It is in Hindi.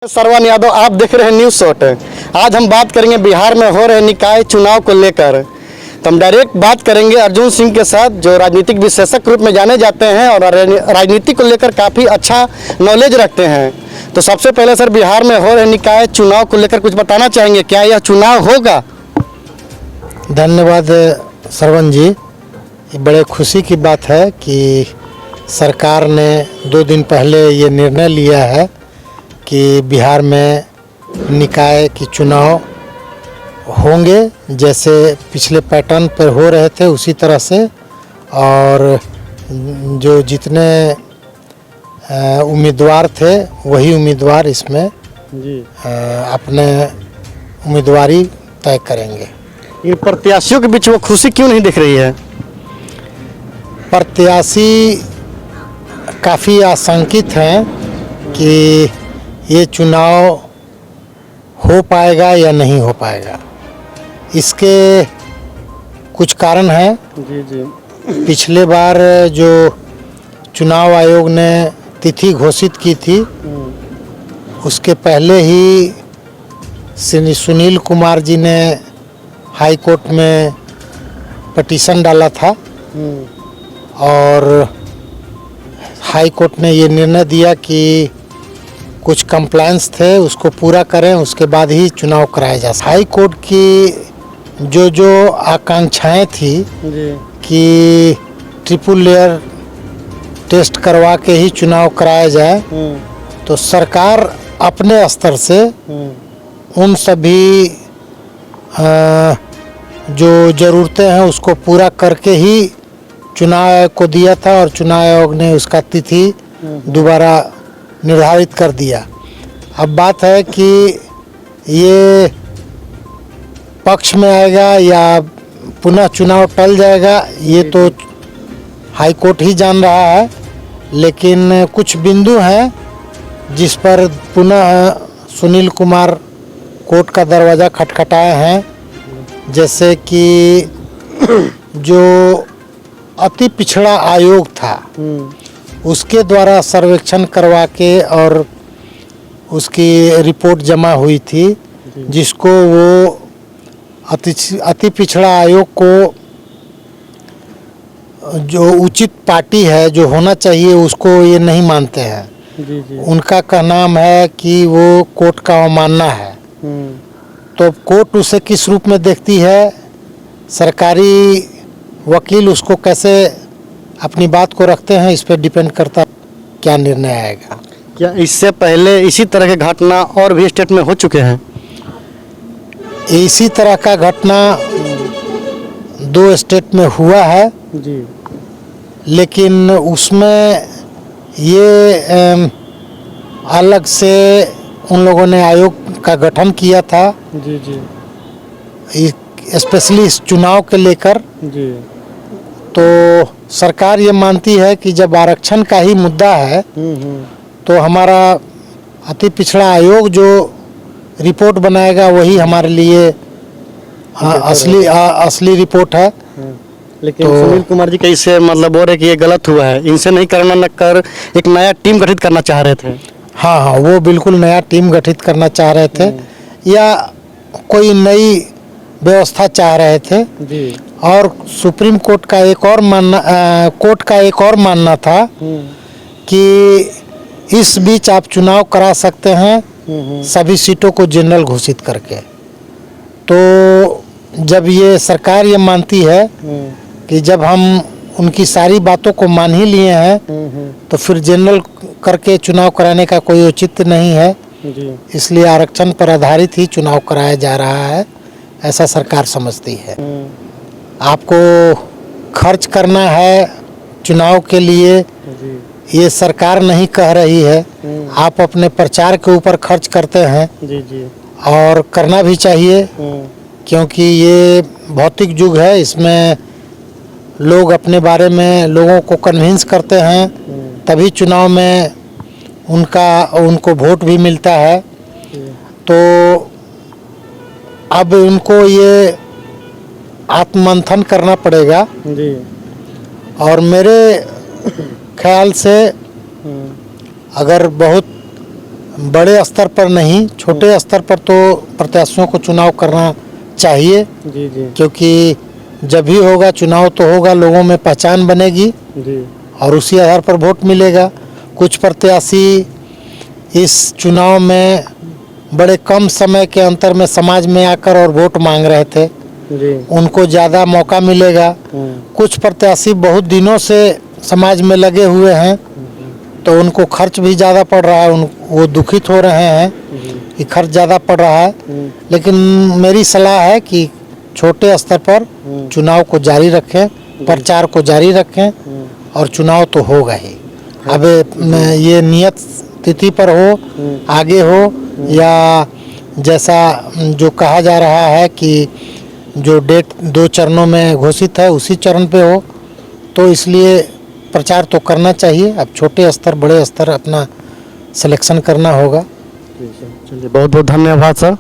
सरवन यादव, आप देख रहे हैं न्यूज़ शॉट। आज हम बात करेंगे बिहार में हो रहे निकाय चुनाव को लेकर। तो हम डायरेक्ट बात करेंगे अर्जुन सिंह के साथ, जो राजनीतिक विशेषज्ञ रूप में जाने जाते हैं और राजनीति को लेकर काफ़ी अच्छा नॉलेज रखते हैं। तो सबसे पहले सर, बिहार में हो रहे निकाय चुनाव को लेकर कुछ बताना चाहेंगे, क्या यह चुनाव होगा? धन्यवाद सरवन जी। ये बड़े खुशी की बात है कि सरकार ने 2 दिन पहले ये निर्णय लिया है कि बिहार में निकाय की चुनाव होंगे, जैसे पिछले पैटर्न पर हो रहे थे उसी तरह से। और जो जितने उम्मीदवार थे वही उम्मीदवार इसमें अपने उम्मीदवारी तय करेंगे। इन प्रत्याशियों के बीच वो खुशी क्यों नहीं दिख रही है? प्रत्याशी काफ़ी आशंकित हैं कि ये चुनाव हो पाएगा या नहीं हो पाएगा। इसके कुछ कारण हैं। जी। पिछले बार जो चुनाव आयोग ने तिथि घोषित की थी, उसके पहले ही सुनील कुमार जी ने हाई कोर्ट में पिटीशन डाला था और हाई कोर्ट ने ये निर्णय दिया कि कुछ कंप्लायंस थे उसको पूरा करें, उसके बाद ही चुनाव कराया जा सकता। हाई कोर्ट की जो आकांक्षाएं थी कि ट्रिपल लेयर टेस्ट करवा के ही चुनाव कराया जाए, तो सरकार अपने स्तर से उन सभी जो ज़रूरतें हैं उसको पूरा करके ही चुनाव आयोग को दिया था और चुनाव आयोग ने उसका तिथि दोबारा निर्धारित कर दिया। अब बात है कि ये पक्ष में आएगा या पुनः चुनाव टल जाएगा, ये तो हाई कोर्ट ही जान रहा है। लेकिन कुछ बिंदु हैं जिस पर पुनः सुनील कुमार कोर्ट का दरवाज़ा खटखटाए हैं, जैसे कि जो अति पिछड़ा आयोग था उसके द्वारा सर्वेक्षण करवा के और उसकी रिपोर्ट जमा हुई थी, जिसको वो अति पिछड़ा आयोग को जो उचित पार्टी है जो होना चाहिए उसको ये नहीं मानते हैं। उनका कहना है कि वो कोर्ट का अवमानना है। तो कोर्ट उसे किस रूप में देखती है, सरकारी वकील उसको कैसे अपनी बात को रखते हैं, इस पर डिपेंड करता क्या निर्णय आएगा। क्या इससे पहले इसी तरह के घटना और भी स्टेट में हो चुके हैं? इसी तरह का घटना 2 स्टेट में हुआ है जी। लेकिन उसमें ये अलग से उन लोगों ने आयोग का गठन किया था स्पेशली इस चुनाव के लेकर। तो सरकार ये मानती है कि जब आरक्षण का ही मुद्दा है तो हमारा अति पिछड़ा आयोग जो रिपोर्ट बनाएगा वही हमारे लिए असली रिपोर्ट है। लेकिन तो सुनील कुमार जी कैसे मतलब बोल रहे कि ये गलत हुआ है, इनसे नहीं करना न कर एक नया टीम गठित करना चाह रहे थे। हाँ, वो बिल्कुल नया टीम गठित करना चाह रहे थे या कोई नई व्यवस्था चाह रहे थे जी। और सुप्रीम कोर्ट का एक और मानना था कि इस बीच आप चुनाव करा सकते हैं सभी सीटों को जनरल घोषित करके। तो जब ये सरकार ये मानती है कि जब हम उनकी सारी बातों को मान ही लिए हैं तो फिर जनरल करके चुनाव कराने का कोई औचित्य नहीं है, इसलिए आरक्षण पर आधारित ही चुनाव कराया जा रहा है, ऐसा सरकार समझती है। आपको खर्च करना है चुनाव के लिए, ये सरकार नहीं कह रही है। आप अपने प्रचार के ऊपर खर्च करते हैं और करना भी चाहिए, क्योंकि ये भौतिक युग है, इसमें लोग अपने बारे में लोगों को कन्विंस करते हैं, तभी चुनाव में उनको वोट भी मिलता है। तो अब उनको ये आत्ममंथन करना पड़ेगा और मेरे ख्याल से अगर बहुत बड़े स्तर पर नहीं, छोटे स्तर पर तो प्रत्याशियों को चुनाव करना चाहिए, जी जी क्योंकि जब भी होगा चुनाव तो होगा, लोगों में पहचान बनेगी जी और उसी आधार पर वोट मिलेगा। कुछ प्रत्याशी इस चुनाव में बड़े कम समय के अंतर में समाज में आकर और वोट मांग रहे थे, जी उनको ज़्यादा मौका मिलेगा। कुछ प्रत्याशी बहुत दिनों से समाज में लगे हुए हैं, तो उनको खर्च भी ज़्यादा पड़ रहा है, वो दुखित हो रहे हैं कि खर्च ज़्यादा पड़ रहा है। लेकिन मेरी सलाह है कि छोटे स्तर पर चुनाव को जारी रखें, प्रचार को जारी रखें और चुनाव तो होगा ही। अब ये नियत तिथि पर हो, आगे हो, या जैसा जो कहा जा रहा है कि जो डेट 2 चरणों में घोषित है उसी चरण पे हो, तो इसलिए प्रचार तो करना चाहिए। अब छोटे स्तर बड़े स्तर अपना सिलेक्शन करना होगा। चलिए, बहुत बहुत धन्यवाद सर।